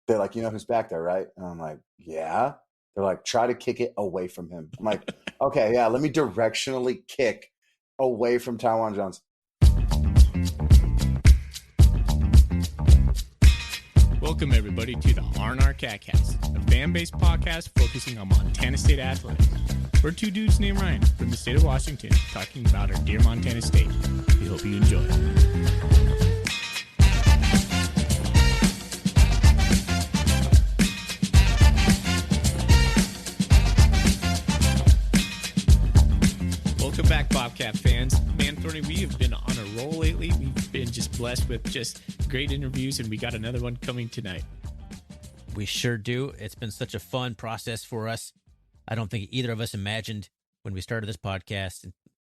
they're like, you know who's back there, right? And I'm like, yeah. They're like, try to kick it away from him. I'm like, okay, yeah, let me directionally kick away from Taiwan Jones. Welcome, everybody, to the R&R Catcast, a fan-based podcast focusing on Montana State athletics. We're two dudes named Ryan from the state of Washington talking about our dear Montana State. We hope you enjoy. Welcome back, Bobcat fans. Man, Thorny, we have been on a roll lately. We've been just blessed with just great interviews, and we got another one coming tonight. We sure do. It's been such a fun process for us. I don't think either of us imagined when we started this podcast in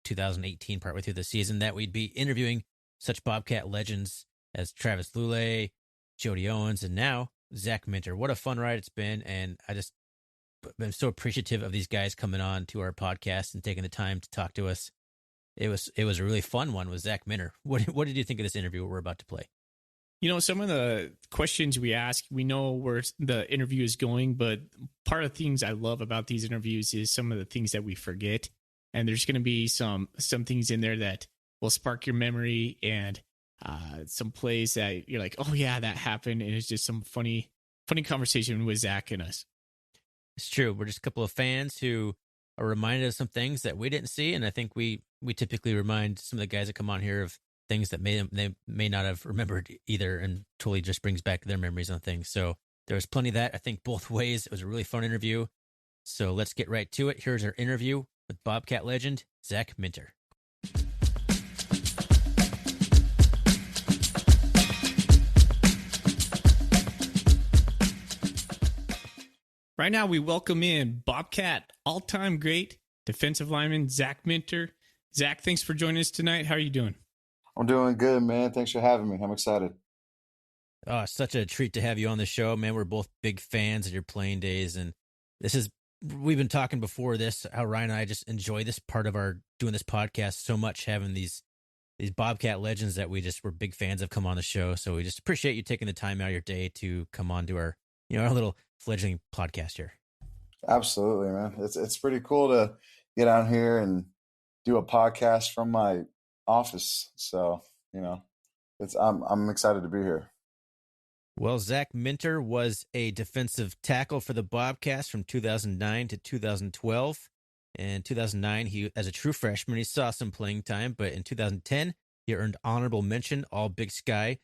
2018, partway through the season, that we'd be interviewing such Bobcat legends as Travis Lulay, Jody Owens, and now Zach Minter. What a fun ride it's been, and I'm so appreciative of these guys coming on to our podcast and taking the time to talk to us. It was a really fun one with Zach Minter. What did you think of this interview we're about to play? You know, some of the questions we ask, we know where the interview is going, but part of the things I love about these interviews is some of the things that we forget. And there's going to be some things in there that will spark your memory, and some plays that you're like, oh yeah, that happened. And it's just some funny conversation with Zach and us. It's true. We're just a couple of fans who are reminded of some things that we didn't see. And I think we typically remind some of the guys that come on here of things that they may not have remembered either, and totally just brings back their memories on things. So there was plenty of that, I think, both ways. It was a really fun interview. So let's get right to it. Here's our interview with Bobcat legend, Zach Minter. Right now, we welcome in Bobcat all-time great defensive lineman, Zach Minter. Zach, thanks for joining us tonight. How are you doing? I'm doing good, man. Thanks for having me. I'm excited. Oh, such a treat to have you on the show, man. We're both big fans of your playing days, and we've been talking before this, how Ryan and I just enjoy this part of our doing this podcast so much, having these Bobcat legends that we're big fans of come on the show. So we just appreciate you taking the time out of your day to come on to our little fledgling podcast here. Absolutely, man. It's pretty cool to get on here and do a podcast from my office. So, I'm excited to be here. Well, Zach Minter was a defensive tackle for the Bobcats from 2009 to 2012. In 2009, as a true freshman, he saw some playing time, but in 2010, he earned honorable mention, All Big Sky,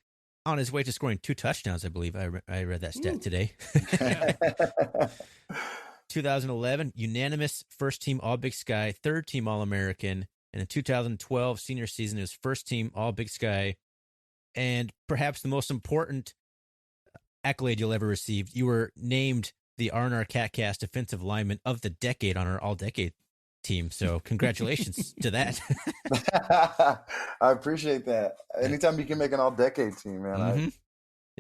on his way to scoring 2 touchdowns, I believe. I read that stat today. 2011, unanimous first-team All Big Sky, third-team All-American, and in 2012 senior season, it was first-team All Big Sky, and perhaps the most important accolade you'll ever receive, you were named the R&R Catcast Defensive Lineman of the Decade on our All-Decade team. So congratulations to that. I appreciate that. Anytime you can make an All-Decade team, man, Mm-hmm.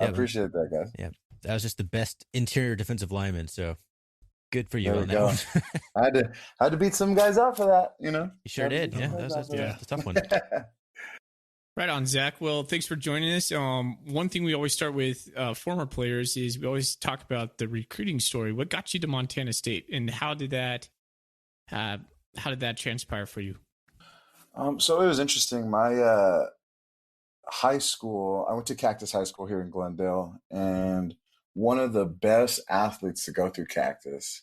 I appreciate that, guys. Yeah, that was just the best interior defensive lineman. So good for you There on we that go. one. I had to beat some guys out for that, You sure did. Yeah, that's a tough one. Right on, Zach. Well, thanks for joining us. One thing we always start with former players is we always talk about the recruiting story. What got you to Montana State, and how did that transpire for you? So it was interesting. My high school, I went to Cactus High School here in Glendale, and one of the best athletes to go through Cactus,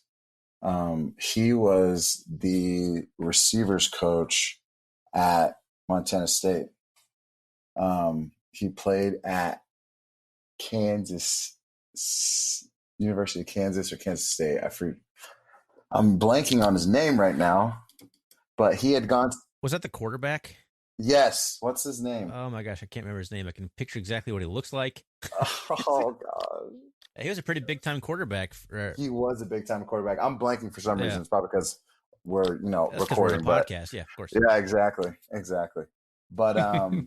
he was the receivers coach at Montana State. He played at University of Kansas or Kansas State. I'm blanking on his name right now, but he had gone. Was that the quarterback? Yes. What's his name? Oh my gosh, I can't remember his name. I can picture exactly what he looks like. Oh gosh. He was a pretty big time quarterback. He was a big time quarterback. I'm blanking for some reason. It's probably because we're That's recording we're podcast. Yeah, of course. Yeah, exactly. But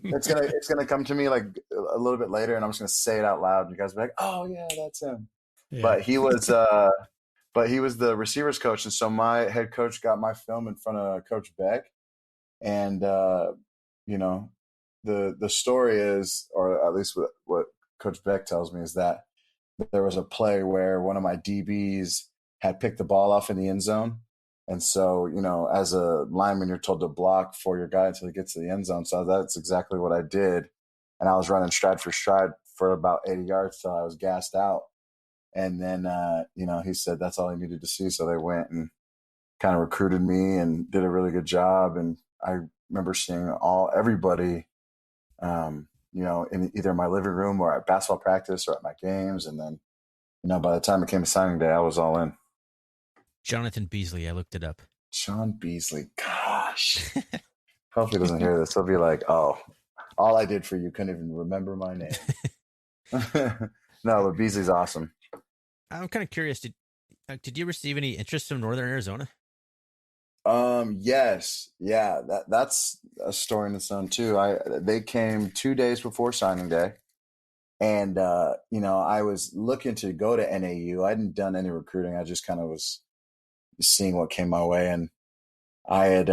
it's gonna come to me like a little bit later, and I'm just gonna say it out loud. You guys will be like, "Oh yeah, that's him." Yeah. But he was the receivers coach, and so my head coach got my film in front of Coach Beck, and the story is, or at least what Coach Beck tells me, is that there was a play where one of my DBs had picked the ball off in the end zone. And so, as a lineman, you're told to block for your guy until he gets to the end zone. So that's exactly what I did. And I was running stride for stride for about 80 yards till I was gassed out. And then, he said that's all he needed to see. So they went and kind of recruited me and did a really good job. And I remember seeing everybody, in either my living room or at basketball practice or at my games. And then, by the time it came to signing day, I was all in. Jonathan Beasley, I looked it up. Sean Beasley, gosh. Hope he doesn't hear this. He'll be like, oh, all I did for you, couldn't even remember my name. No, but Beasley's awesome. I'm kind of curious. Did you receive any interest from Northern Arizona? Yes. Yeah, that's a story in its own too. They came 2 days before signing day. And, I was looking to go to NAU. I hadn't done any recruiting. I just kind of was seeing what came my way. And I had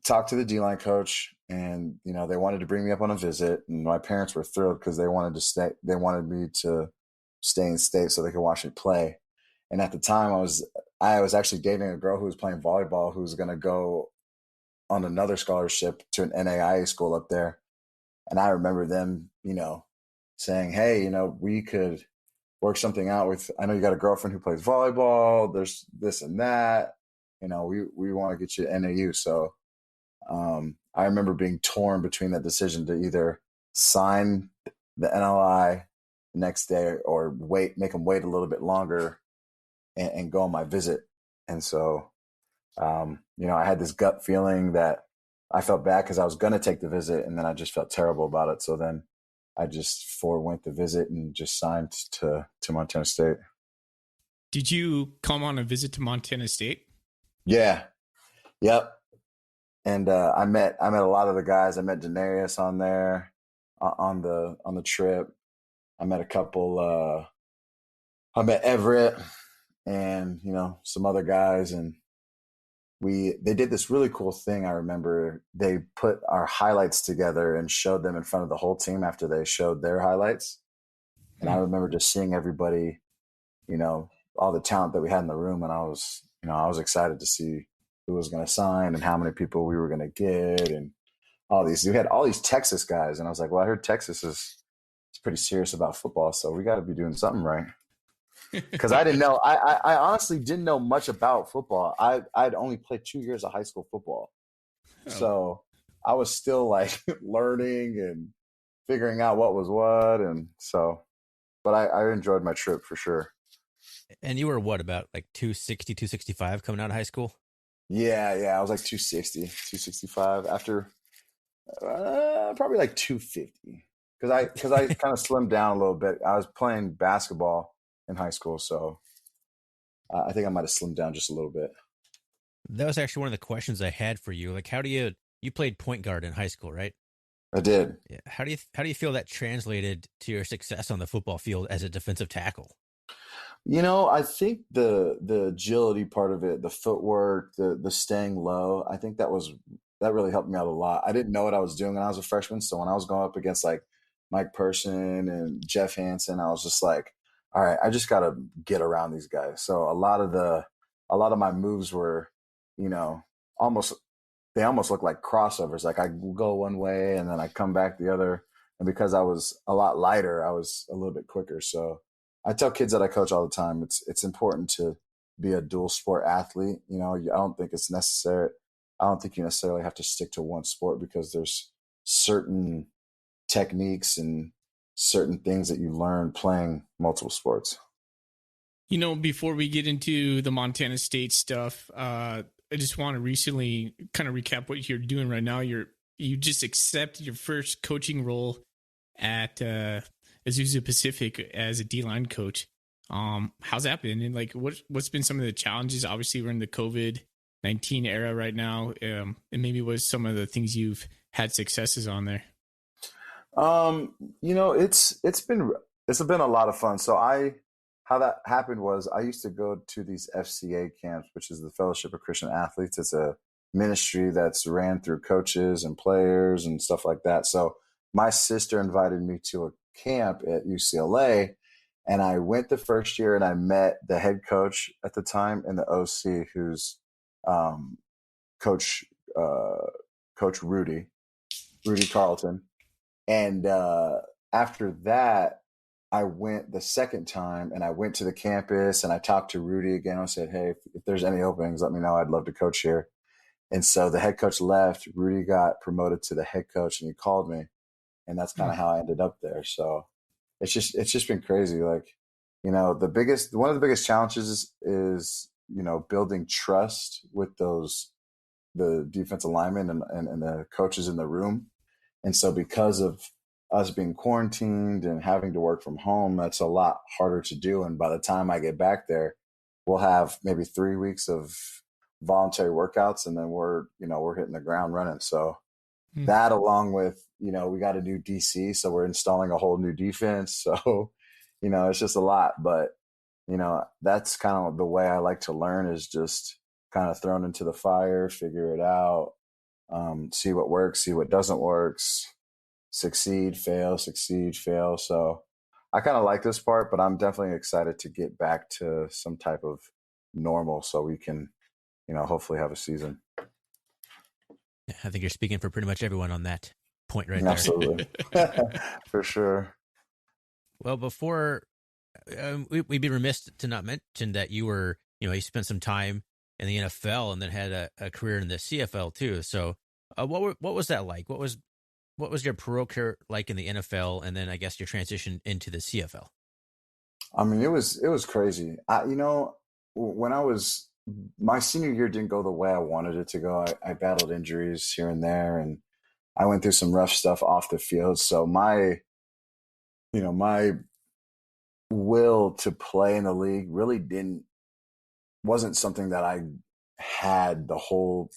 talked to the D-line coach, and, they wanted to bring me up on a visit. And my parents were thrilled because they wanted to stay. They wanted me to stay in state so they could watch me play. And at the time, I was actually dating a girl who was playing volleyball who was going to go on another scholarship to an NAIA school up there. And I remember them, saying, hey, we could work something out with, I know you got a girlfriend who plays volleyball. There's this and that, we want to get you to NAU. So I remember being torn between that decision to either sign the NLI the next day or make them wait a little bit longer and go on my visit. And so, I had this gut feeling that I felt bad because I was going to take the visit, and then I just felt terrible about it. So then I just forewent the visit and just signed to Montana State. Did you come on a visit to Montana State? Yeah. Yep. And I met a lot of the guys. I met Denarius on there on the trip. I met a couple. I met Everett and some other guys, and they did this really cool thing. I remember they put our highlights together and showed them in front of the whole team after they showed their highlights. And I remember just seeing everybody, all the talent that we had in the room, and I was excited to see who was going to sign and how many people we were going to get, and we had all these Texas guys, and I was like, well, I heard Texas is pretty serious about football, so we got to be doing something right. Because I didn't know. I honestly didn't know much about football. I'd only played 2 years of high school football. Oh. So I was still like learning and figuring out what was what. And so, but I enjoyed my trip for sure. And you were what, about like 260, 265 coming out of high school? Yeah. I was like 260, 265 after probably like 250. Because I kind of slimmed down a little bit. I was playing basketball in high school, so I think I might have slimmed down just a little bit. That was actually one of the questions I had for you. Like, how do you played point guard in high school, right? I did. Yeah. How do you feel that translated to your success on the football field as a defensive tackle? I think the agility part of it, the footwork, the staying low, I think that really helped me out a lot. I didn't know what I was doing when I was a freshman, so when I was going up against like Mike Person and Jeff Hansen, I was just like, all right, I just got to get around these guys. So a lot of my moves were, almost look like crossovers. Like I go one way and then I come back the other. And because I was a lot lighter, I was a little bit quicker. So I tell kids that I coach all the time, it's important to be a dual sport athlete. I don't think it's necessary. I don't think you necessarily have to stick to one sport, because there's certain techniques and certain things that you learn playing multiple sports. Before we get into the Montana State stuff, I just want to recently kind of recap what you're doing right now. You just accepted your first coaching role at Azusa Pacific as a D-line coach. How's that been? And like, what's been some of the challenges? Obviously, we're in the COVID-19 era right now. And maybe what's some of the things you've had successes on there? It's been a lot of fun. So how that happened was I used to go to these FCA camps, which is the Fellowship of Christian Athletes. It's a ministry that's ran through coaches and players and stuff like that. So my sister invited me to a camp at UCLA, And I went the first year and I met the head coach at the time and the OC, who's um, Coach Coach Rudy Carlton. And after that, I went the second time and I went to the campus and I talked to Rudy again. I said, hey, if there's any openings, let me know. I'd love to coach here. And so the head coach left. Rudy got promoted to the head coach and he called me. And that's kind of how I ended up there. So it's just been crazy. Like, one of the biggest challenges is building trust with the defensive linemen and the coaches in the room. And so because of us being quarantined and having to work from home, that's a lot harder to do. And by the time I get back there, we'll have maybe 3 weeks of voluntary workouts and then we're hitting the ground running. So that along with, we got a new DC, so we're installing a whole new defense. So, it's just a lot, but that's kind of the way I like to learn, is just kind of thrown into the fire, figure it out, see what works, see what doesn't work, succeed, fail, succeed, fail. So I kind of like this part, but I'm definitely excited to get back to some type of normal so we can, hopefully have a season. I think you're speaking for pretty much everyone on that point right there. Absolutely. For sure. Well, before we'd be remiss to not mention that you spent some time in the NFL and then had a career in the CFL too. So, what was that like? What was your pro career like in the NFL, and then I guess your transition into the CFL? I mean, it was crazy. When I was my senior year didn't go the way I wanted it to go. I battled injuries here and there, and I went through some rough stuff off the field. So my will to play in the league really wasn't something that I had the whole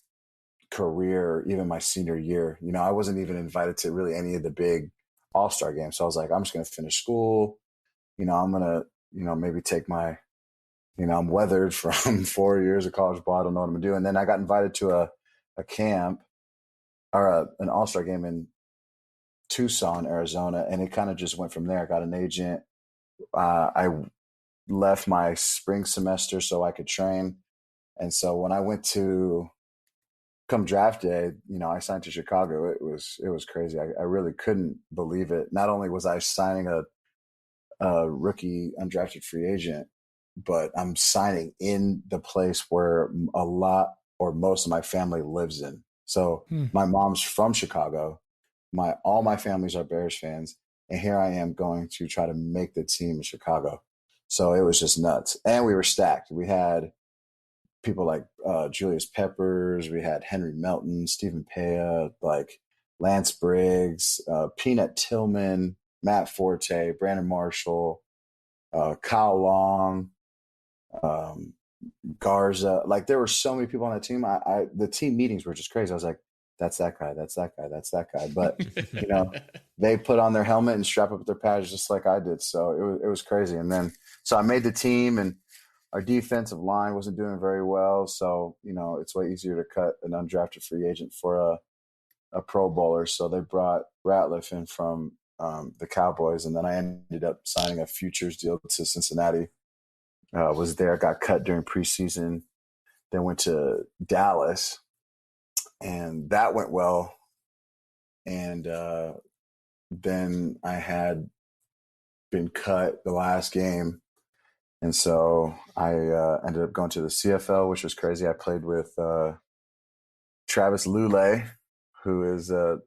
career, even my senior year. I wasn't even invited to really any of the big all-star games. So I was like, I'm just going to finish school. I'm going to, maybe take I'm weathered from 4 years of college ball. I don't know what I'm going to do. And then I got invited to a camp or an all-star game in Tucson, Arizona. And it kind of just went from there. I got an agent. I left my spring semester so I could train. And so when I went to come draft day, I signed to Chicago. It was crazy. I really couldn't believe it. Not only was I signing a rookie undrafted free agent, but I'm signing in the place where a lot or most of my family lives in. So my mom's from Chicago. All my families are Bears fans. And here I am going to try to make the team in Chicago. So it was just nuts. And we were stacked. We had people like Julius Peppers. We had Henry Melton, Stephen Pea, like Lance Briggs, Peanut Tillman, Matt Forte, Brandon Marshall, Kyle Long, Garza. Like there were so many people on that team. The team meetings were just crazy. I was like, that's that guy, that's that guy, that's that guy. But they put on their helmet and strap up their pads just like I did. So it was crazy. And then so I made the team, and our defensive line wasn't doing very well. So it's way easier to cut an undrafted free agent for a Pro Bowler. So they brought Ratliff in from the Cowboys, and then I ended up signing a futures deal to Cincinnati. Was there, got cut during preseason, then went to Dallas, and that went well. And then I had been cut the last game, and so I ended up going to the CFL, which was crazy. I played with Travis Lulay, who is a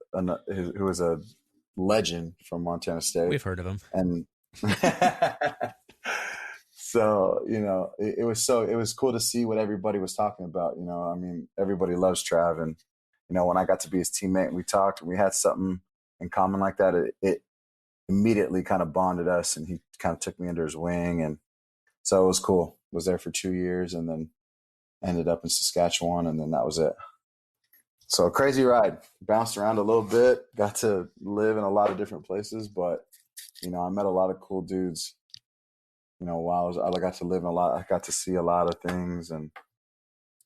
legend from Montana State. We've heard of him. And so, it was cool to see what everybody was talking about. I mean, everybody loves Trav. And, when I got to be his teammate and we talked and we had something in common like that, it immediately kind of bonded us, and he kind of took me under his wing. And so it was cool. Was there for 2 years and then ended up in Saskatchewan, and then that was it. So a crazy ride. Bounced around a little bit, got to live in a lot of different places, but I met a lot of cool dudes. While I got to live in I got to see a lot of things, and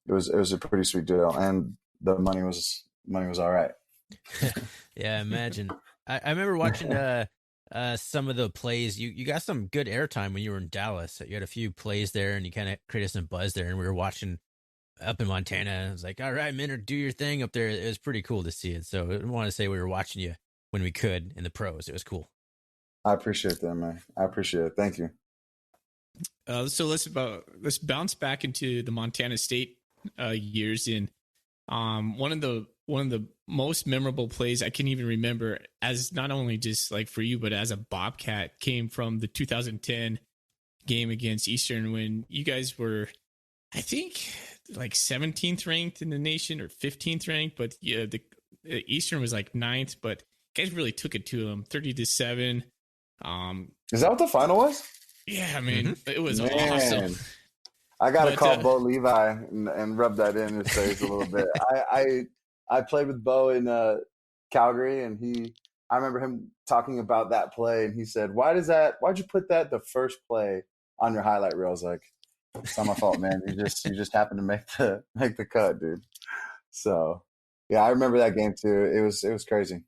it was a pretty sweet deal. And the money was all right. Yeah, I imagine. I remember watching some of the plays. You got some good airtime when you were in Dallas. You had a few plays there, and you kind of created some buzz there. And we were watching up in Montana. I was like, all right, Minter, do your thing up there. It was pretty cool to see it. So I want to say we were watching you when we could in the pros. It was cool. I appreciate that, man. I appreciate it. Thank you. So let's bounce back into the Montana State years. In one of the most memorable plays I can even remember, as not only just like for you, but as a Bobcat, came from the 2010 game against Eastern, when you guys were, I think, like 17th ranked in the nation or 15th ranked, but yeah, the Eastern was like 9th, but you guys really took it to them, 30-7. Is that what the final was? Yeah, I mean, it was Man, awesome. I got to But, call Bo Levi and rub that in his face a little bit. I played with Bo in Calgary, and I remember him talking about that play, and he said, why'd you put that the first play on your highlight reel? I was like, it's not my fault, man. You just happened to make the cut, dude. So yeah, I remember that game too. It was crazy.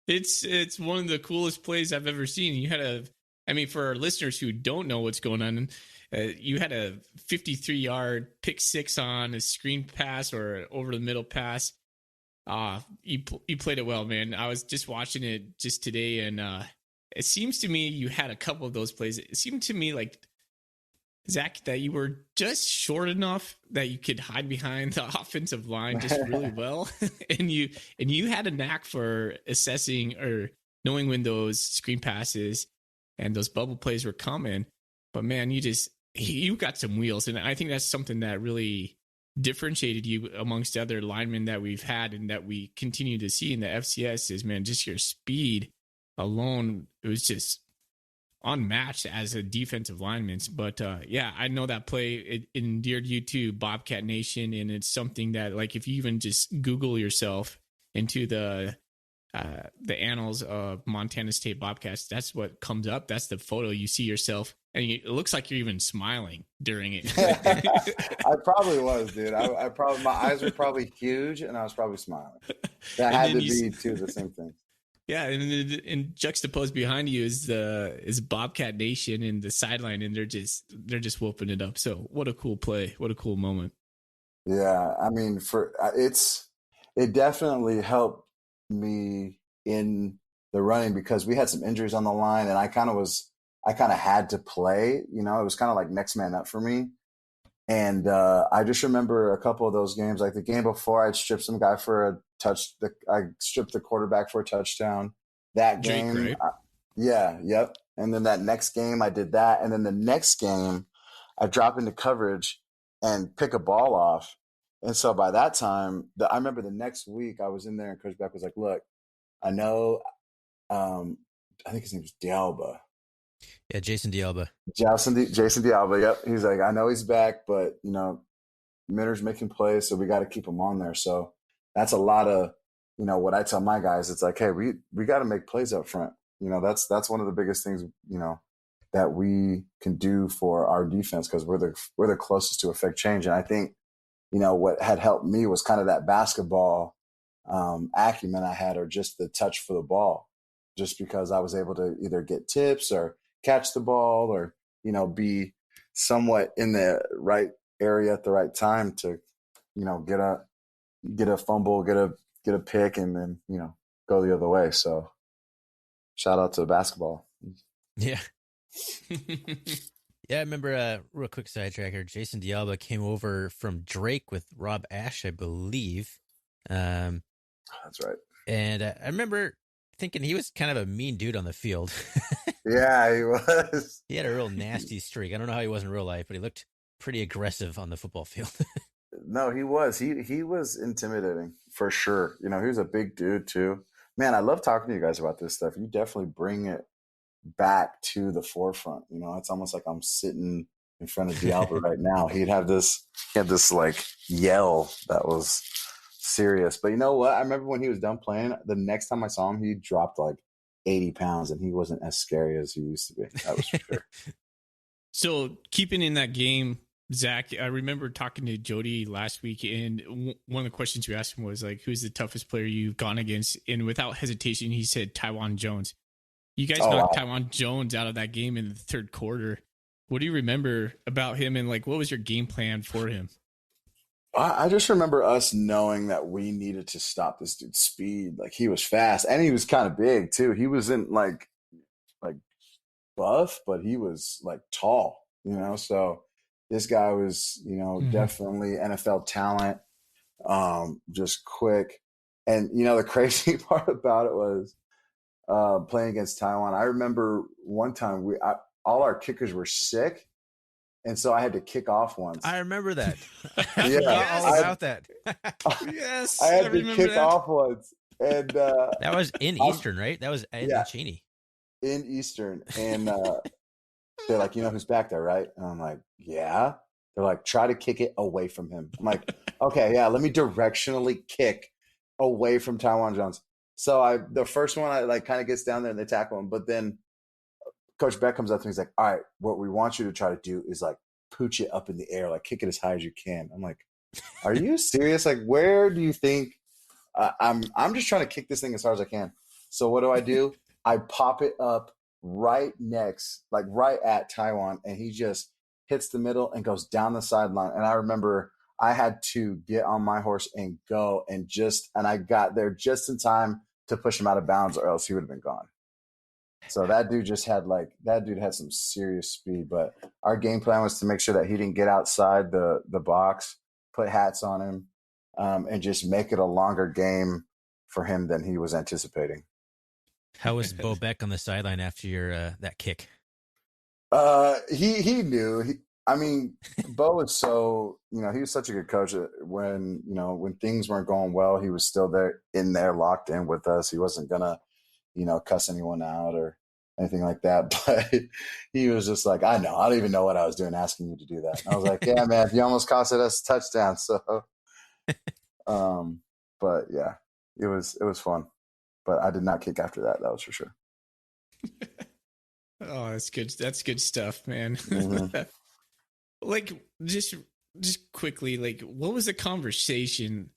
it's one of the coolest plays I've ever seen. I mean, for our listeners who don't know what's going on, you had a 53-yard pick six on a screen pass or over the middle pass. You played it well, man. I was just watching it just today, and it seems to me you had a couple of those plays. It seemed to me like, Zach, that you were just short enough that you could hide behind the offensive line just really well, and you had a knack for assessing or knowing when those screen passes and those bubble plays were coming. But man, you got some wheels, and I think that's something that really differentiated you amongst other linemen that we've had and that we continue to see in the FCS. Is, man, just your speed alone. It was just unmatched as a defensive lineman. But yeah, I know that play, it endeared you to Bobcat Nation, and it's something that, like, if you even just Google yourself into the annals of Montana State Bobcats, that's what comes up. That's the photo you see yourself, and it looks like you're even smiling during it. I probably was, dude. I probably, my eyes were probably huge, and I was probably smiling. That had to be two of the same things. Yeah, and juxtaposed behind you is Bobcat Nation in the sideline, and they're just whooping it up. So what a cool play! What a cool moment! Yeah, I mean, it definitely helped me in the running because we had some injuries on the line, and I kind of had to play. You know, it was kind of like next man up for me. And I just remember a couple of those games, like the game before, I'd stripped some guy for a I stripped the quarterback for a touchdown. That Drake, game, right? yeah, yep. And then that next game, I did that. And then the next game, I drop into coverage and pick a ball off. And so by that time, I remember the next week I was in there, and Coach Beck was like, "Look, I know, I think his name was D'Alba." Yeah, Jason D'Alba. Jason D'Alba. Yep. He's like, I know he's back, but Minter's making plays, so we got to keep him on there. So that's a lot of, what I tell my guys. It's like, hey, we got to make plays up front. That's one of the biggest things, that we can do for our defense, because we're the closest to affect change. And I think, what had helped me was kind of that basketball acumen I had, or just the touch for the ball, just because I was able to either get tips or catch the ball, or be somewhat in the right area at the right time to get a fumble, get a pick, and then go the other way. So shout out to basketball. Yeah. Yeah, I remember real quick sidetrack here. Jason D'Alba came over from Drake with Rob Ash, I believe. That's right. And I remember thinking he was kind of a mean dude on the field. Yeah, he was. He had a real nasty streak. I don't know how he was in real life, but he looked pretty aggressive on the football field. No, he was. He was intimidating for sure. He was a big dude too. Man, I love talking to you guys about this stuff. You definitely bring it back to the forefront. It's almost like I'm sitting in front of D'Alba right now. He had this like yell that was serious. But you know what? I remember when he was done playing, the next time I saw him, he dropped like 80 pounds, and he wasn't as scary as he used to be. That was for sure. So keeping in that game Zach, I remember talking to Jody last week, and one of the questions you asked him was like, "Who's the toughest player you've gone against?" And without hesitation, he said Taiwan Jones. You guys Oh knocked wow. Taiwan Jones out of that game in the third quarter. What do you remember about him, and like, what was your game plan for him? I just remember us knowing that we needed to stop this dude's speed. Like he was fast and he was kind of big too. He wasn't like buff, but he was like tall, you know. So this guy was, you know, Mm-hmm. definitely NFL talent, just quick. And you know, the crazy part about it was playing against Taiwan. I remember one time all our kickers were sick, and so I had to kick off once. I remember that. I Yeah, forgot all Yes, about that. I yes, I had to remember kick that. off once, and That was in I'm Eastern, right? That was in yeah Cheney. in Eastern, and they're like, you know who's back there, right? And I'm like, yeah. They're like, try to kick it away from him. I'm like, okay, yeah, let me directionally kick away from Taiwan Jones. So the first one I like kind of gets down there and they tackle him, but then Coach Beck comes up to me. He's like, all right, what we want you to try to do is like pooch it up in the air, like kick it as high as you can. I'm like, are you serious? Like, where do you think I'm just trying to kick this thing as hard as I can. So what do? I pop it up right next, like right at Taiwan, and he just hits the middle and goes down the sideline. And I remember I had to get on my horse and go and I got there just in time to push him out of bounds, or else he would have been gone. So that dude had some serious speed. But our game plan was to make sure that he didn't get outside the box, put hats on him, and just make it a longer game for him than he was anticipating. How was Bo Beck on the sideline after your that kick? He knew. I mean, Bo was so, you know, he was such a good coach when, you know, when things weren't going well, he was still there locked in with us. He wasn't gonna, you know, cuss anyone out or anything like that. But he was just like, I know, I don't even know what I was doing asking you to do that. And I was like, yeah, man, you almost costed us a touchdown. So, um, but yeah, it was fun. But I did not kick after that. That was for sure. Oh, that's good. That's good stuff, man. Hmm. Like, just quickly, like, what was the conversation?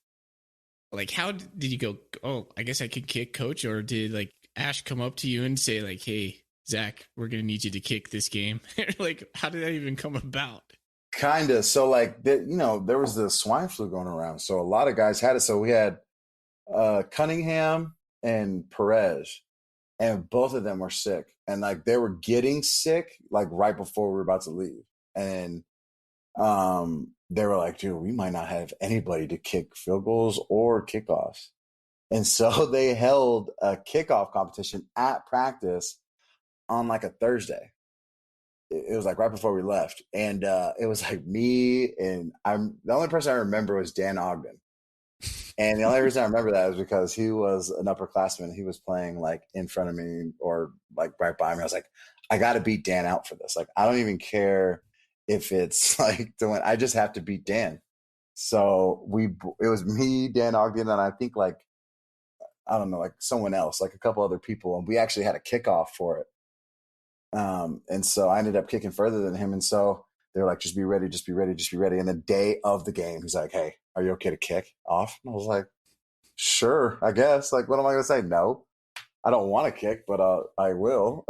Like, how did you go? Oh, I guess I could kick, coach, or did like Ash come up to you and say, like, "Hey, Zach, we're gonna need you to kick this game"? Like, how did that even come about? Kind of. So like, you know, there was the swine flu going around. So a lot of guys had it. So we had Cunningham and Perez, and both of them were sick, and like they were getting sick like right before we were about to leave, and they were like, dude, we might not have anybody to kick field goals or kickoffs. And so they held a kickoff competition at practice on like a Thursday. It was like right before we left. And it was like me and I'm the only person I remember was Dan Ogden. And the only reason I remember that is because he was an upperclassman. He was playing like in front of me or like right by me. I was like, I got to beat Dan out for this. Like, I don't even care if it's like doing, I just have to beat Dan. So it was me, Dan Ogden, and I think like, I don't know, like someone else, like a couple other people. And we actually had a kickoff for it. And so I ended up kicking further than him. And so they were like, just be ready, just be ready, just be ready. And the day of the game, he's like, hey, are you okay to kick off? And I was like, sure, I guess. Like, what am I going to say? No, I don't want to kick, but I will.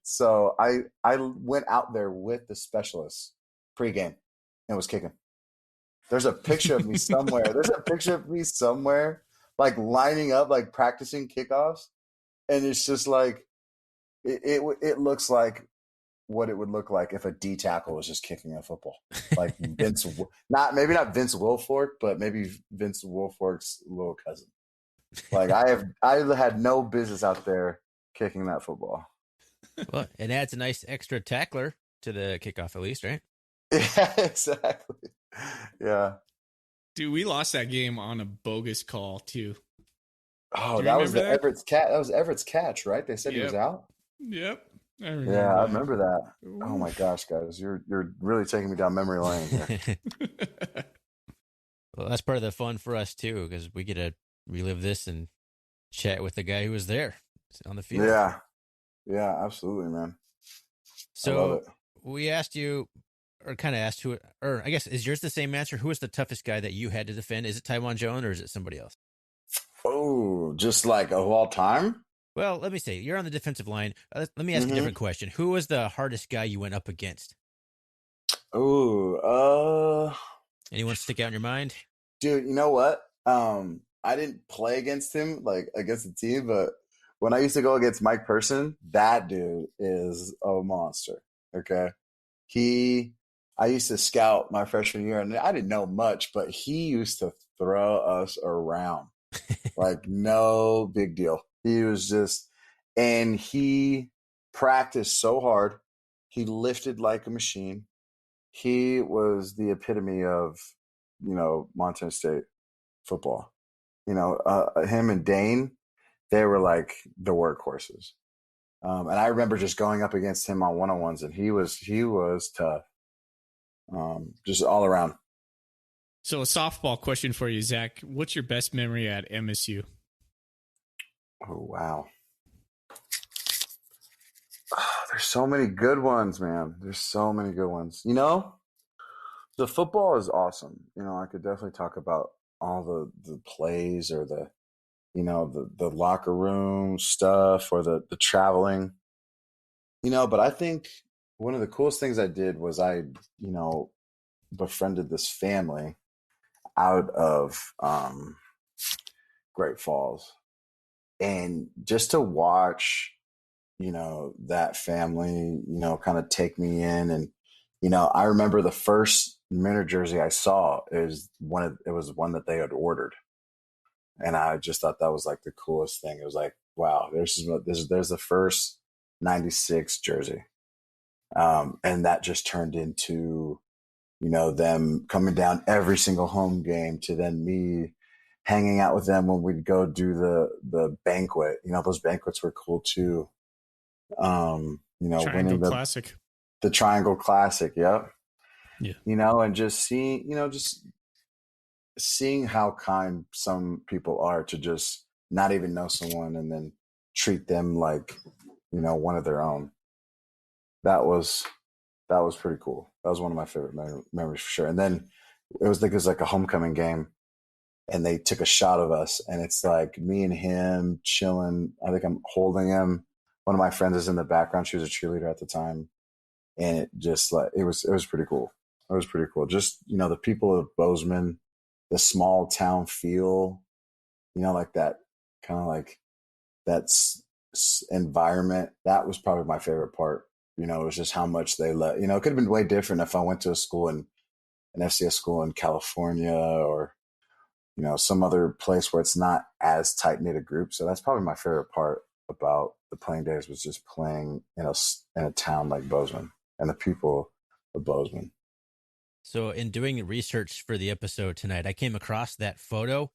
So I went out there with the specialists pregame and was kicking. There's a picture of me somewhere. There's a picture of me somewhere, like lining up, like practicing kickoffs, and it's just like it looks like what it would look like if a D tackle was just kicking a football, like not maybe not Vince Wilfork, but maybe Vince Wilfork's little cousin. Like I had no business out there kicking that football. Well, it adds a nice extra tackler to the kickoff, at least, right? Yeah, exactly. Yeah. Dude, we lost that game on a bogus call too. Oh, Do you that was remember the that? Everett's cat. That was Everett's catch, right? They said he was Yep. out. Yep. I Yeah, I remember remember that. that. Oh my Oof. gosh, guys, you're really taking me down memory lane here. Well, that's part of the fun for us too, because we get to relive this and chat with the guy who was there on the field. Yeah, yeah, absolutely, man. I love So it. we asked you or kind of asked who, or I guess is yours the same answer? Who was the toughest guy that you had to defend? Is it Taiwan Jones or is it somebody else? Oh, just like of all time? Well, let me say you're on the defensive line. Let me ask a Mm-hmm. different question. Who was the hardest guy you went up against? Oh, Anyone stick out in your mind? dude, you know what? I didn't play against him, like against the team, but when I used to go against Mike Person, that dude is a monster. Okay. He, I used to scout my freshman year and I didn't know much, but he used to throw us around like no big deal. He was just, and he practiced so hard. He lifted like a machine. He was the epitome of, Montana State football. Him and Dane, they were like the workhorses. And I remember just going up against him on one-on-ones, and he was tough, just all around. So a softball question for you, Zach. What's your best memory at MSU? Oh wow, there's so many good ones, man. There's so many good ones. The football is awesome. I could definitely talk about all the plays or the locker room stuff or the traveling. But I think one of the coolest things I did was you know, befriended this family out of Great Falls. And just to watch, that family, kind of take me in. And, I remember the first Minter jersey I saw it was one that they had ordered. And I just thought that was like the coolest thing. It was like, wow, there's the first 96 jersey. And that just turned into, them coming down every single home game to then me hanging out with them when we'd go do the banquet. Those banquets were cool too. Triangle Winning Classic. the Triangle Classic. Yep. Yeah. And just seeing how kind some people are to just not even know someone and then treat them like, one of their own. That was pretty cool. That was one of my favorite memories for sure. And then it was like a homecoming game, and they took a shot of us, and it's like me and him chilling. I think I'm holding him. One of my friends is in the background. She was a cheerleader at the time, and it just like it was pretty cool. It was pretty cool. Just the people of Bozeman, the small town feel, like that kind of like that's environment. That was probably my favorite part. It was just how much they let. It could have been way different if I went to a school in an FCS school in California or some other place where it's not as tight knit a group. So that's probably my favorite part about the playing days was just playing in a town like Bozeman and the people of Bozeman. So in doing research for the episode tonight, I came across that photo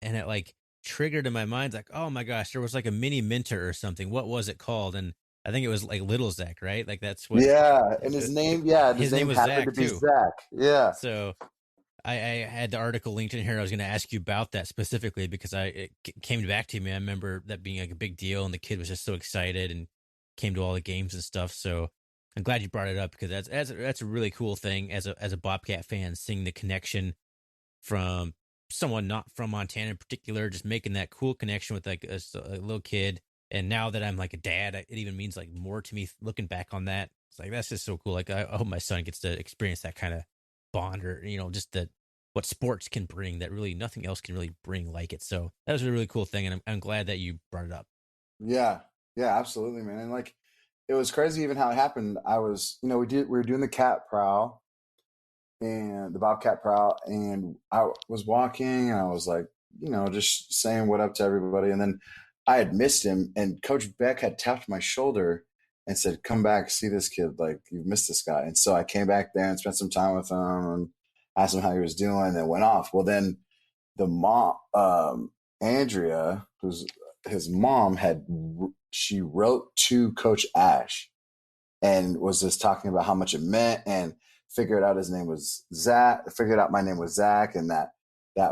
and it like triggered in my mind like, oh my gosh, there was like a mini Minter or something. What was it called? And I think it was like Little Zach, right? Like that's what Yeah, and his his name name was happened to Zach be too. Zach. Yeah. So I had the article linked in here. I was going to ask you about that specifically because it came back to me. I remember that being like a big deal, and the kid was just so excited and came to all the games and stuff. So I'm glad you brought it up because that's a really cool thing as a Bobcat fan, seeing the connection from someone not from Montana in particular, just making that cool connection with like a little kid. And now that I'm like a dad, it even means like more to me looking back on that. It's like, that's just so cool. Like, I hope my son gets to experience that kind of bond or, just that what sports can bring that really nothing else can really bring like it. So that was a really cool thing. And I'm glad that you brought it up. Yeah. Yeah, absolutely, man. And like it was crazy even how it happened. I was, we were doing the cat prowl and the Bobcat prowl, and I was walking and I was like, just saying what up to everybody. And then I had missed him, and Coach Beck had tapped my shoulder and said, "Come back, see this kid. Like you've missed this guy." And so I came back there and spent some time with him and asked him how he was doing, and then went off. Well, then the mom, Andrea, who's his mom, she wrote to Coach Ash and was just talking about how much it meant and figured out his name was Zach, figured out my name was Zach, and that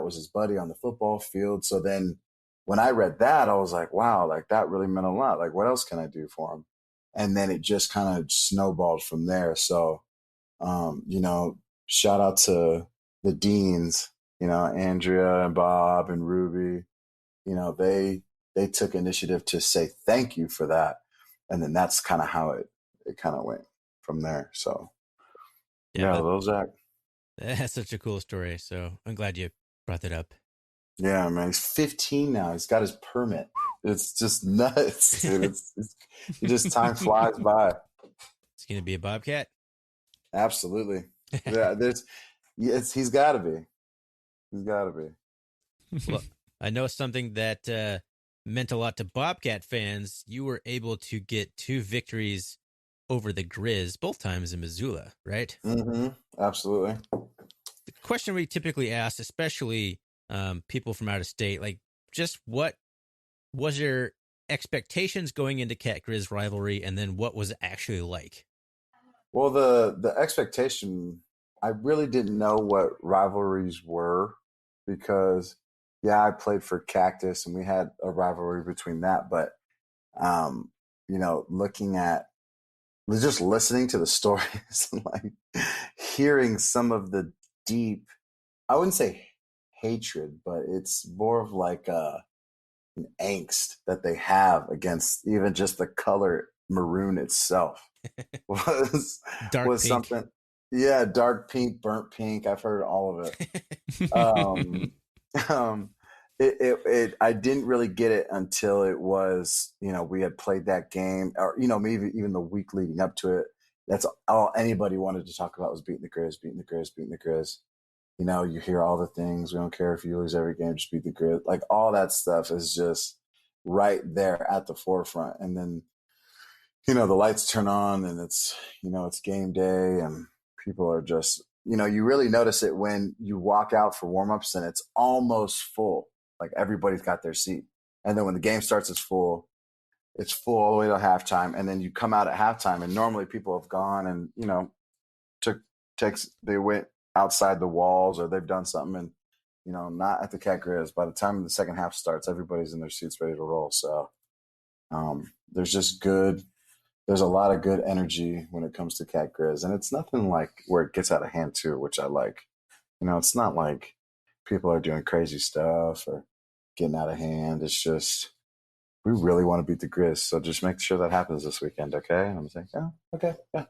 was his buddy on the football field. So then when I read that, I was like, wow, like that really meant a lot. Like, what else can I do for him? And then it just kind of snowballed from there. So You know, shout out to the deans, you know, Andrea and Bob and Ruby. You know, they took initiative to say thank you for that, and then that's kind of how it kind of went from there. So Yeah, yeah, but those act. that's such a cool story. So I'm glad you brought that up. Yeah, man, he's 15 now. He's got his permit. It's just nuts, dude. It just time flies by. It's going to be a Bobcat. Absolutely. Yeah, yes, he's got to be. He's got to be. Well, I know something that meant a lot to Bobcat fans. You were able to get 2 victories over the Grizz, both times in Missoula, right? Mm-hmm. Absolutely. The question we typically ask, especially people from out of state, like just what was your expectations going into Cat Grizz rivalry, and then what was it actually like? Well, the expectation, I really didn't know what rivalries were because, yeah, I played for Cactus and we had a rivalry between that. But, um, you know, looking at just listening to the stories and like hearing some of the deep, I wouldn't say hatred, but it's more of like an angst that they have against even just the color maroon itself was Dark was pink. something. Yeah, dark pink, burnt pink. I've heard all of it. Um, um, I didn't really get it until it was, you know, we had played that game, or you know, maybe even the week leading up to it. That's all anybody wanted to talk about was beating the Grizz, beating the Grizz, beating the Grizz. You know, you hear all the things. We don't care if you lose every game, just beat the Grizz. Like all that stuff is just right there at the forefront. And then, you know, the lights turn on and it's, you know, it's game day and people are just, you know, you really notice it when you walk out for warmups and it's almost full. Like everybody's got their seat. And then when the game starts, it's full all the way to halftime. And then you come out at halftime and normally people have gone and, you know, took they went outside the walls or they've done something and, you know, not at the Cat Grizz. By the time the second half starts, everybody's in their seats ready to roll. So there's just good there's a lot of good energy when it comes to Cat Grizz, and it's nothing like where it gets out of hand too, which I like. You know, it's not like people are doing crazy stuff or getting out of hand. It's just we really want to beat the Grizz, so just make sure that happens this weekend, okay? And I'm like, oh, okay, yeah,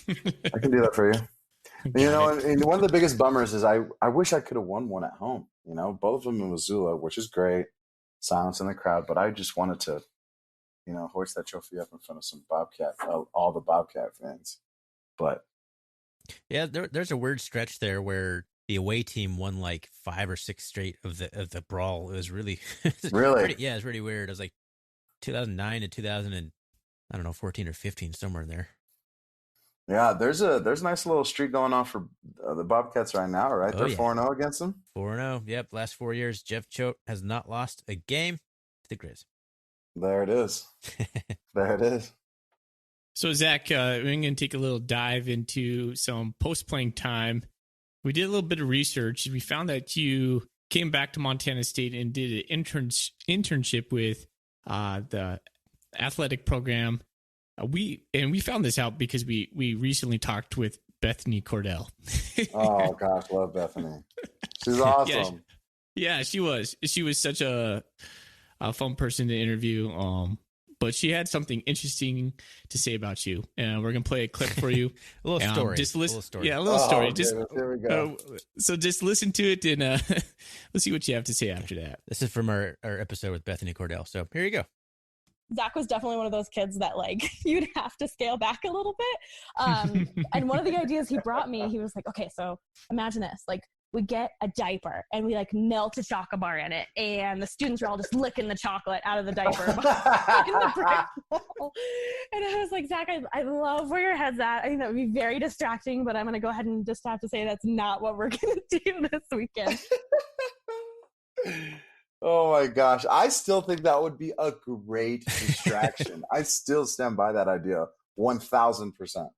I can do that for you. And, you Got know, it. and one of the biggest bummers is I wish I could have won one at home. You know, both of them in Missoula, which is great, silence in the crowd, but I just wanted to, you know, hoist that trophy up in front of some Bobcat, all the Bobcat fans. But Yeah, there's a weird stretch there where the away team won like 5 or 6 straight of the brawl. It was really really, pretty. Yeah, it's pretty weird. It was like 2009 to 2000 and I don't know 14 or 15 somewhere in there. yeah, there's a nice little streak going on for the Bobcats right now, right? Oh They're yeah, 4-0 against them. 4-0. Yep, last 4 years, Jeff Choate has not lost a game to the Grizz. There it is. There it is. So, Zach, we're going to take a little dive into some post playing time. We did a little bit of research. We found that you came back to Montana State and did an internship with the athletic program. We found this out because we recently talked with Bethany Cordell. Oh gosh, love Bethany. She's yeah, awesome. yeah, she was. She was such a fun person to interview. But she had something interesting to say about you, and we're gonna play a clip for you. A little story. Just listen. A little story. Yeah, a little Oh, story. Just goodness, here we go. so just listen to it, and let's see what you have to say after that. This is from our episode with Bethany Cordell. So here you go. Zach was definitely one of those kids that like you'd have to scale back a little bit. And one of the ideas he brought me, he was like, okay, so imagine this, like we get a diaper and we like melt a chocolate bar in it and the students are all just licking the chocolate out of the diaper in the brick wall. And I was like, Zach, I love where your head's at. I think that would be very distracting, but I'm going to go ahead and just have to say that's not what we're going to do this weekend. Oh my gosh. I still think that would be a great distraction. I still stand by that idea 1000%.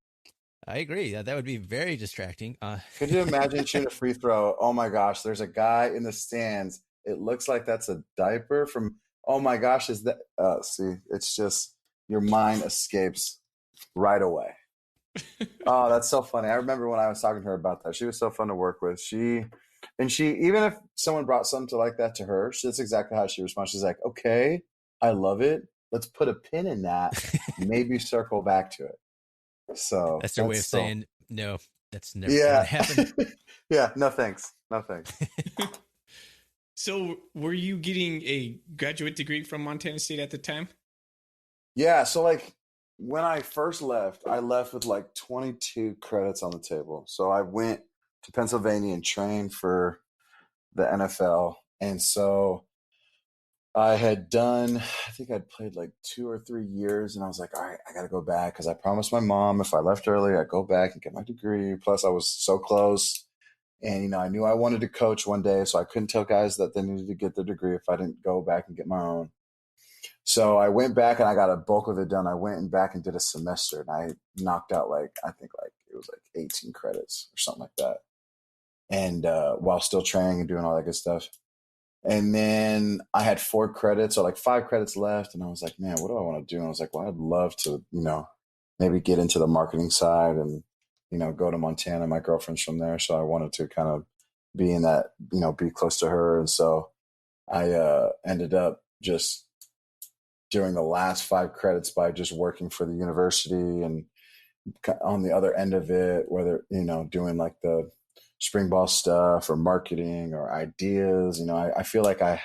I agree. That would be very distracting. Could you imagine shooting a free throw? Oh my gosh, there's a guy in the stands. It looks like that's a diaper from, oh my gosh, is that, see, it's just your mind escapes right away. Oh, that's so funny. I remember when I was talking to her about that. She was so fun to work with. She even if someone brought something like that to her, that's exactly how she responds. She's like, "Okay, I love it. Let's put a pin in that. Maybe circle back to it." So That's their way that's of so saying no. That's never going yeah, to happen. yeah. No thanks. No thanks. So, were you getting a graduate degree from Montana State at the time? Yeah. So like when I first left, I left with like 22 credits on the table. So I went to Pennsylvania and trained for the NFL, and so I had done, I think I'd played like 2 or 3 years, and I was like, all right, I got to go back because I promised my mom if I left early, I'd go back and get my degree. Plus, I was so close. And, I knew I wanted to coach one day, so I couldn't tell guys that they needed to get their degree if I didn't go back and get my own. So I went back and I got a bulk of it done. I went and back and did a semester, and I knocked out like, I think like it was like 18 credits or something like that. And while still training and doing all that good stuff. And then I had 4 credits or like 5 credits left. And I was like, man, what do I want to do? And I was like, well, I'd love to, maybe get into the marketing side and, go to Montana. My girlfriend's from there. So I wanted to kind of be in that, be close to her. And so I ended up just doing the last 5 credits by just working for the university and on the other end of it, whether, doing like the spring ball stuff or marketing or ideas, I feel like I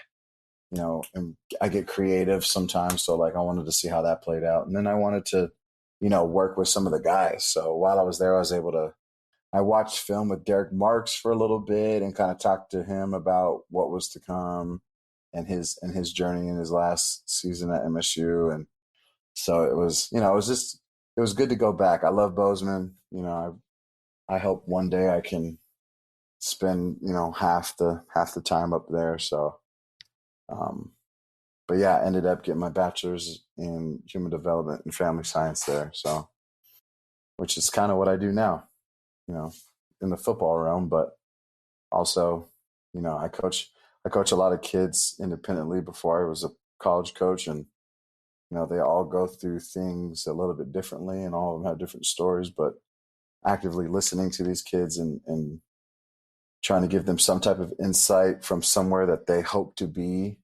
get creative sometimes. So like I wanted to see how that played out. And then I wanted to, work with some of the guys. So while I was there, I watched film with Derek Marks for a little bit and kind of talked to him about what was to come and his journey in his last season at MSU. And so it was, it was good to go back. I love Bozeman. I hope one day I can spend, half the time up there. So, um, but yeah, I ended up getting my bachelor's in human development and family science there. So, which is kind of what I do now, you know, in the football realm, but also, I coach a lot of kids independently before I was a college coach, and they all go through things a little bit differently, and all of them have different stories. But actively listening to these kids and trying to give them some type of insight from somewhere that they hope to be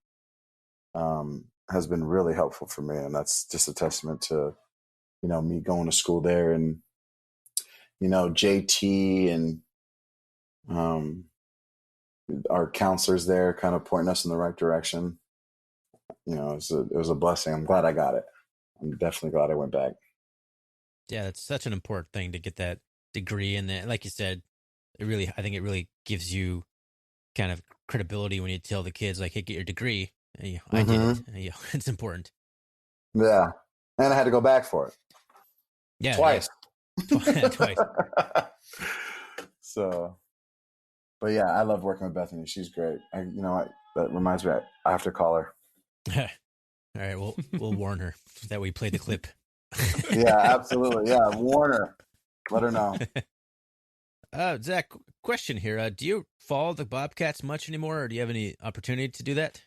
has been really helpful for me, and that's just a testament to me going to school there, and JT and um, our counselors there kind of pointing us in the right direction. It was a blessing. I'm glad I got it. I'm definitely glad I went back. Yeah, that's such an important thing to get that degree. And then, like you said, I think it really gives you kind of credibility when you tell the kids, like, hey, get your degree. And, I did it. Mm-hmm. And, it's important. Yeah, and I had to go back for it Yeah, yeah. twice. Twice. So, but yeah, I love working with Bethany. She's great. That reminds me, I have to call her. All right, we'll warn her that we play the clip. Yeah, absolutely. Yeah, warn her. Let her know. Zach, question here. Do you follow the Bobcats much anymore, or do you have any opportunity to do that?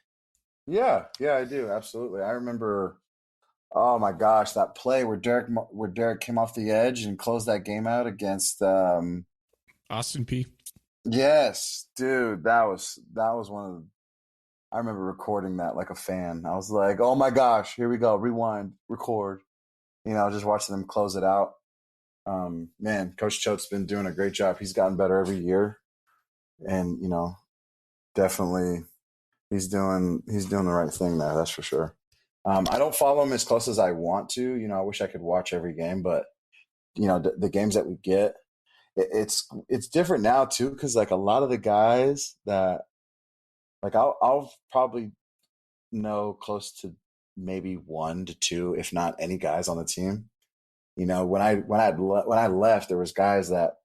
Yeah, I do. Absolutely. I remember. Oh my gosh, that play where Derek came off the edge and closed that game out against. Austin P. Yes, dude, that was one of. I remember recording that like a fan. I was like, "Oh my gosh, here we go! Rewind, record." Just watching them close it out. Man, Coach Choate's been doing a great job. He's gotten better every year, and definitely he's doing the right thing there. That's for sure. I don't follow him as close as I want to. I wish I could watch every game, but the games that we get, it's different now too, because like a lot of the guys that like I'll probably know close to maybe 1 to 2, if not any guys on the team. When I left, there was guys that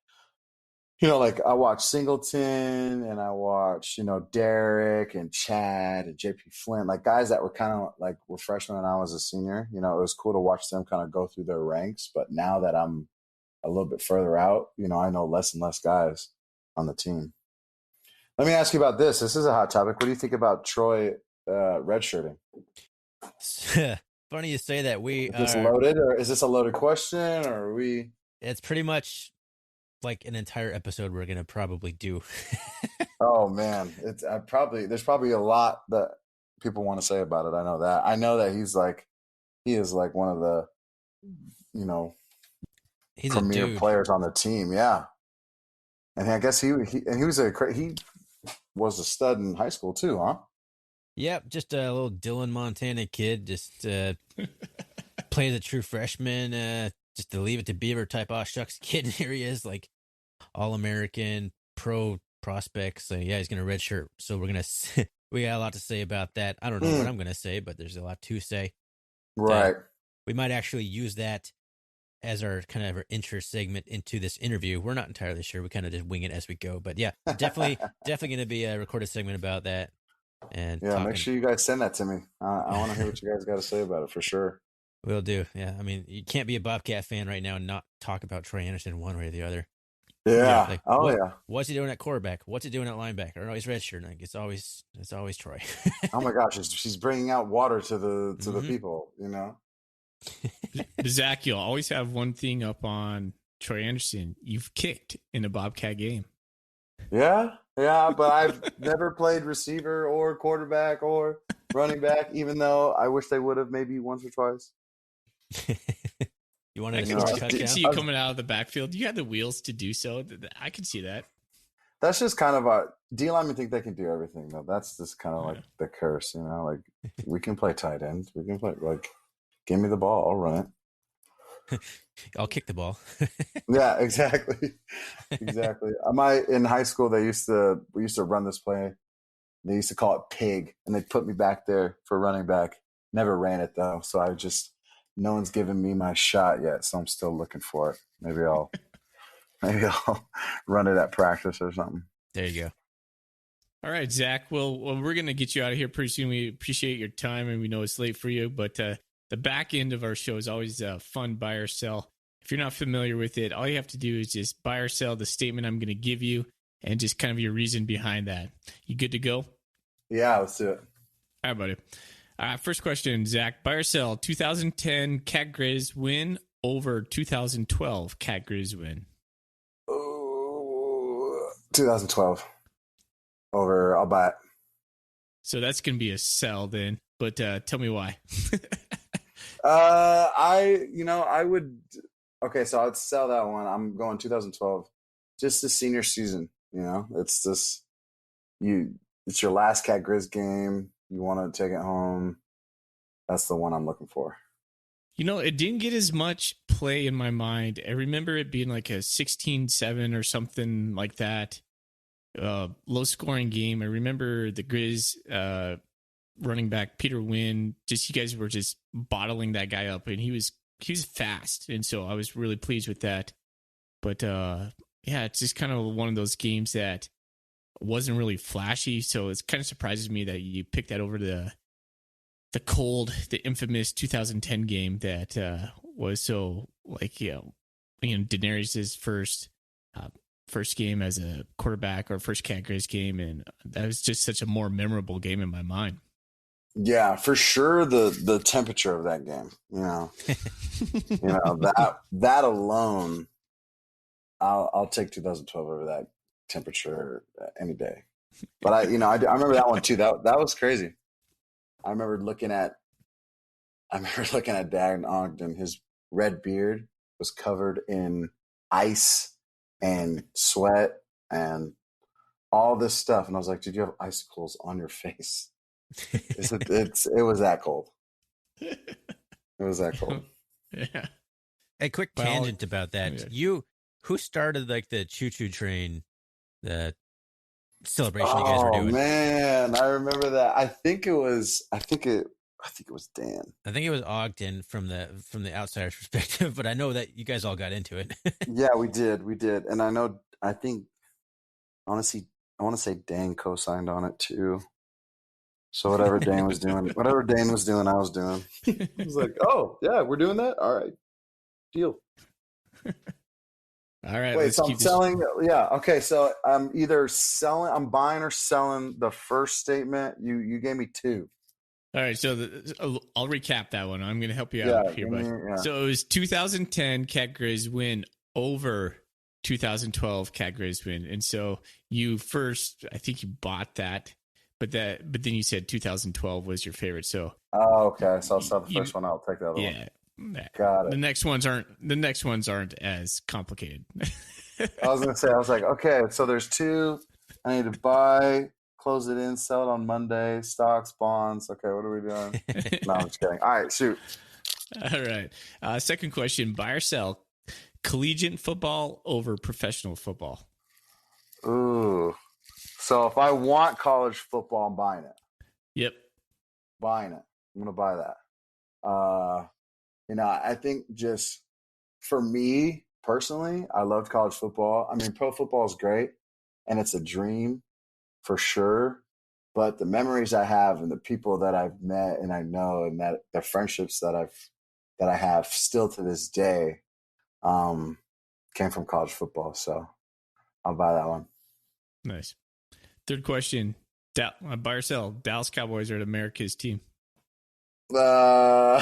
like I watched Singleton and I watched, Derek and Chad and JP Flint, like guys that were kind of like were freshmen and I was a senior. It was cool to watch them kind of go through their ranks. But now that I'm a little bit further out, I know less and less guys on the team. Let me ask you about this. This is a hot topic. What do you think about Troy redshirting? Funny you say that. We Is this are. loaded, or is this a loaded question, or are we? It's pretty much like an entire episode we're gonna probably do. Oh man, there's probably a lot that people want to say about it. I know that. I know that he is like one of the, you know, He's a premier dude. players on the team. Yeah, and I guess he was a stud in high school too, huh? Yep, just a little Dylan Montana kid, just plays a true freshman, just to leave it to Beaver type. Oh shucks, kid, and here he is, like all American pro prospects. So yeah, he's gonna redshirt. So we're gonna we got a lot to say about that. I don't know what I'm gonna say, but there's a lot to say. Right. We might actually use that as our kind of our intro segment into this interview. We're not entirely sure. We kind of just wing it as we go. But yeah, definitely going to be a recorded segment about that. And Yeah, make sure you guys send that to me. I want to hear what you guys got to say about it for sure. Will do. Yeah, I mean, you can't be a Bobcat fan right now and not talk about Troy Anderson one way or the other. Yeah. Like, yeah. What's he doing at quarterback? What's he doing at linebacker? Oh, he's redshirt. Like, it's always Troy. Oh my gosh, she's bringing out water to the people. You know. Zach, you'll always have one thing up on Troy Anderson. You've kicked in a Bobcat game. Yeah, but I've never played receiver or quarterback or running back, even though I wish they would have maybe once or twice. You want to score a touchdown? See you coming out of the backfield. You had the wheels to do so. I could see that. That's just kind of D linemen think they can do everything though. That's just kind of like the curse, you know. Like we can play tight end. We can play give me the ball, I'll run it. I'll kick the ball. Yeah, exactly. In high school we used to run this play. They used to call it pig, and they'd put me back there for running back. Never ran it though, so no one's given me my shot yet, so I'm still looking for it. Maybe I'll run it at practice or something. There you go. All right, Zach. Well, we're going to get you out of here pretty soon. We appreciate your time, and we know it's late for you, but the back end of our show is always fun, buy or sell. If you're not familiar with it, all you have to do is just buy or sell the statement I'm going to give you and just kind of your reason behind that. You good to go? Yeah, let's do it. All right, buddy. First question, Zach. Buy or sell 2010 Cat Grizz win over 2012 Cat Grizz win? 2012 over. I'll buy it. So that's going to be a sell then, but tell me why. I would. Okay, so I'd sell that one. I'm going 2012, just the senior season. You know, it's this. It's your last Cat Grizz game. You want to take it home. That's the one I'm looking for. You know, it didn't get as much play in my mind. I remember it being like a 16-7 or something like that. Low scoring game. I remember the Grizz running back Peter Wynn. Just you guys were just bottling that guy up, and he was fast, and so I was really pleased with that. But yeah, it's just kind of one of those games that wasn't really flashy, so it kind of surprises me that you picked that over the infamous 2010 game that was so Daenerys's first game as a quarterback or first Cat Grizz game, and that was just such a more memorable game in my mind. Yeah, for sure. The temperature of that game, that alone, I'll take 2012 over that temperature any day. But I remember that one too. That was crazy. I remember looking at Dan Ogden. His red beard was covered in ice and sweat and all this stuff, and I was like, "Did you have icicles on your face?" It was that cold. It was that cold. Yeah. A quick tangent about that. Who started like the choo-choo train, the celebration you guys were doing? Oh man, I remember that. I think it was Dan. I think it was Ogden from the outsider's perspective, but I know that you guys all got into it. Yeah, we did, and I think honestly, I want to say Dan co-signed on it too. So whatever Dane was doing, I was doing. I was like, oh yeah, we're doing that. All right, deal. All right. Wait, so I'm selling. Yeah. Okay. So I'm I'm buying or selling the first statement. You gave me two. All right. So I'll recap that one. I'm going to help you out here, bud. So it was 2010 Cat Grizz win over 2012 Cat Grisman, and so you first, I think you bought that, but then you said 2012 was your favorite. So Oh, okay. So I'll sell the you, first one. I'll take the other one. yeah, Got it. the next ones aren't as complicated. I was gonna say, I was like, okay, so there's two. I need to buy, close it in, sell it on Monday. Stocks, bonds. Okay, what are we doing? No, I'm just kidding. All right, shoot. All right. Second question: buy or sell collegiate football over professional football? Ooh. So if I want college football, I'm buying it. Yep. Buying it. I'm gonna buy that. I think just for me personally, I loved college football. I mean, pro football is great, and it's a dream for sure. But the memories I have and the people that I've met and I know and that the friendships that I have still to this day came from college football. So I'll buy that one. Nice. Third question: buy or sell Dallas Cowboys are America's team? I'll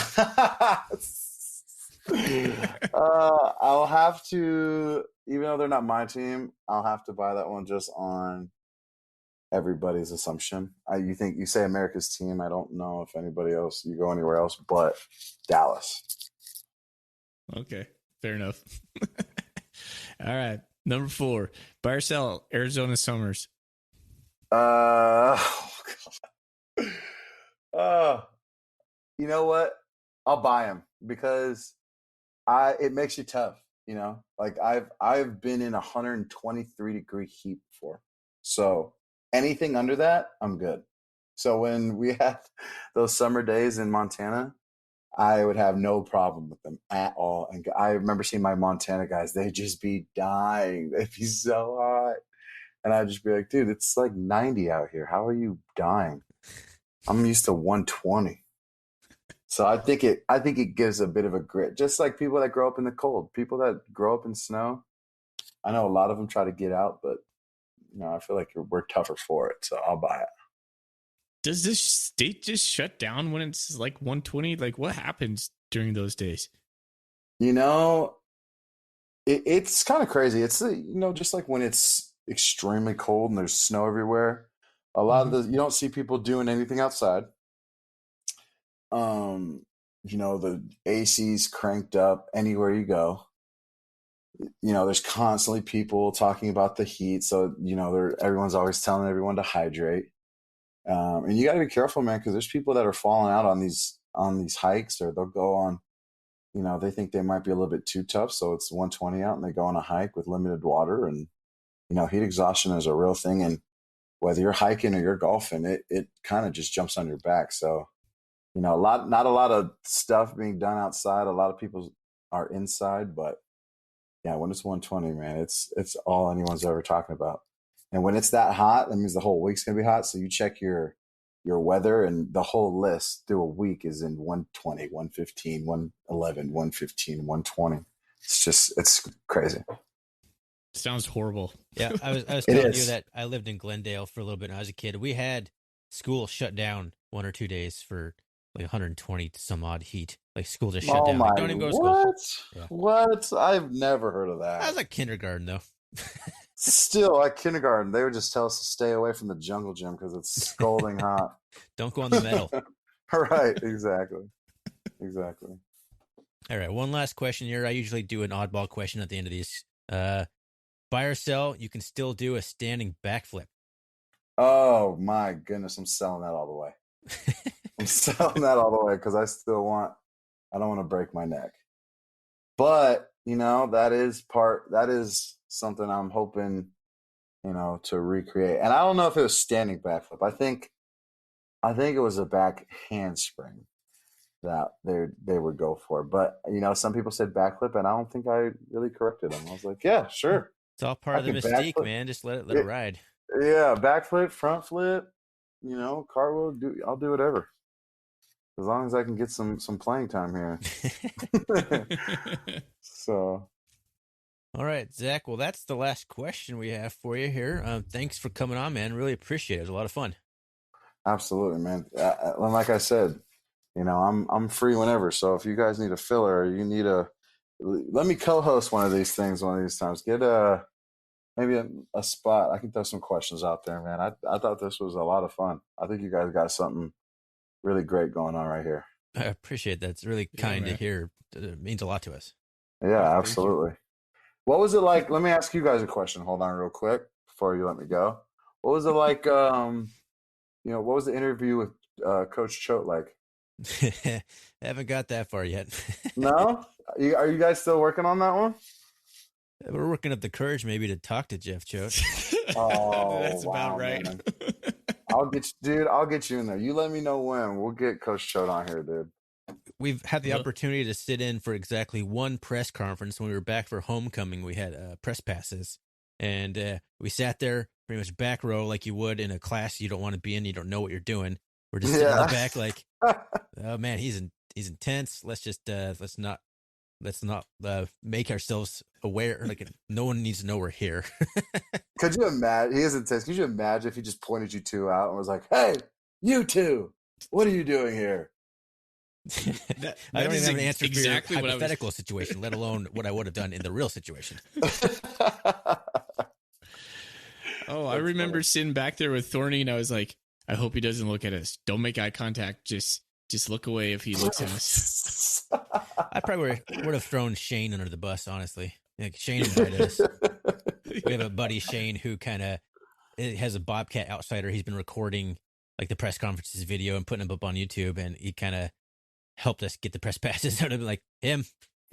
have to, even though they're not my team, I'll have to buy that one just on everybody's assumption. You say America's team. I don't know if anybody else, you go anywhere else but Dallas. Okay, fair enough. All right, number 4, buy or sell Arizona Summers? You know what? I'll buy them because it makes you tough. Like I've been in 123-degree heat before, so anything under that, I'm good. So when we had those summer days in Montana, I would have no problem with them at all. And I remember seeing my Montana guys; they'd just be dying. They'd be so hot, and I'd just be like, "Dude, it's like 90 out here. How are you dying? I'm used to 120." So I think it gives a bit of a grit, just like people that grow up in the cold, people that grow up in snow. I know a lot of them try to get out, but I feel like we're tougher for it. So I'll buy it. Does this state just shut down when it's like 120? Like, what happens during those days? You know, it's kind of crazy. It's just like when it's extremely cold and there's snow everywhere. A lot of you don't see people doing anything outside. The AC's cranked up anywhere you go. There's constantly people talking about the heat, so everyone's always telling everyone to hydrate. And you got to be careful, man, because there's people that are falling out on these hikes, or they'll go on. They think they might be a little bit too tough, so it's 120 out, and they go on a hike with limited water, and heat exhaustion is a real thing. And whether you're hiking or you're golfing, it kind of just jumps on your back. So not a lot of stuff being done outside. A lot of people are inside, but yeah, when it's 120, man, it's all anyone's ever talking about. And when it's that hot, that means the whole week's gonna be hot. So you check your weather, and the whole list through a week is in 120, 115, 111, 115, 120. It's crazy. Sounds horrible. Yeah, I was telling you that I lived in Glendale for a little bit when I was a kid. We had school shut down 1 or 2 days for like 120 some odd heat. Like school just shut down. Like, don't even go to school. What? Yeah. What? I've never heard of that. I was like kindergarten though. Still, like kindergarten, they would just tell us to stay away from the jungle gym because it's scalding hot. Don't go on the metal. Right, exactly. All right, one last question here. I usually do an oddball question at the end of these. Buy or sell, you can still do a standing backflip. Oh my goodness, I'm selling that all the way. I'm selling that all the way because I don't want to break my neck. But, that is something I'm hoping, to recreate. And I don't know if it was standing backflip. I think it was a back handspring that they would go for. But, some people said backflip, and I don't think I really corrected them. I was like, yeah, sure. It's all part of the mystique, backflip, man. Just let it ride. Yeah, backflip, front flip, cartwheel, I'll do whatever. As long as I can get some playing time here. So. All right, Zach. Well, that's the last question we have for you here. Thanks for coming on, man. Really appreciate it. It was a lot of fun. Absolutely, man. Like I said, I'm free whenever. So if you guys need a filler, or you need a let me co-host one of these things one of these times. Get maybe a spot. I can throw some questions out there, man. I thought this was a lot of fun. I think you guys got something really great going on right here. I appreciate that. It's really kind to man. hear. It means a lot to us. Yeah, Thank you. absolutely. What was it like? Let me ask you guys a question. Hold on real quick before you let me go. What was it like, what was the interview with Coach Choate like? Haven't got that far yet. No? Are you guys still working on that one? We're working up the courage maybe to talk to Jeff Choate. Oh, That's about wow, right. man. I'll get you in there. You let me know when. We'll get Coach Choate on here, dude. We've had the Well- opportunity to sit in for exactly one press conference. When we were back for homecoming, we had press passes, and we sat there pretty much back row like you would in a class you don't want to be in. You don't know what you're doing. We're just sitting in the back like, oh man, he's intense. Let's not make ourselves aware. Like no one needs to know we're here. Could you imagine? He is intense. Could you imagine if he just pointed you two out and was like, "Hey, you two, what are you doing here?" I don't even have an answer exactly for what your I was- hypothetical situation, let alone what I would have done in the real situation. Oh, I remember sitting back there with Thorny, and I was like, I hope he doesn't look at us. Don't make eye contact. Just look away if he looks at us. I probably would have thrown Shane under the bus, honestly. Like Shane invited us. We have a buddy, Shane, who kind of has a Bobcat Outsider. He's been recording like the press conferences video and putting them up on YouTube, and he kind of helped us get the press passes out of like him.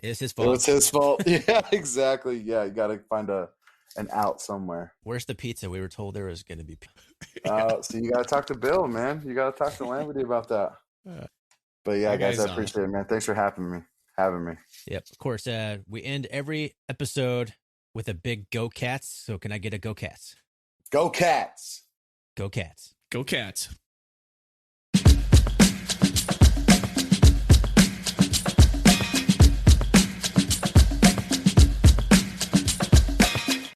It's his fault. It was his fault. Yeah, exactly. Yeah, you got to find an out somewhere. Where's the pizza? We were told there was going to be pizza. So you got to talk to Bill, man. You got to talk to Lamberty about that. But yeah, That guys, guy's I appreciate it, man. Thanks for having me. Yep. Of course, we end every episode with a big Go Cats. So can I get a Go Cats? Go Cats. Go Cats. Go Cats.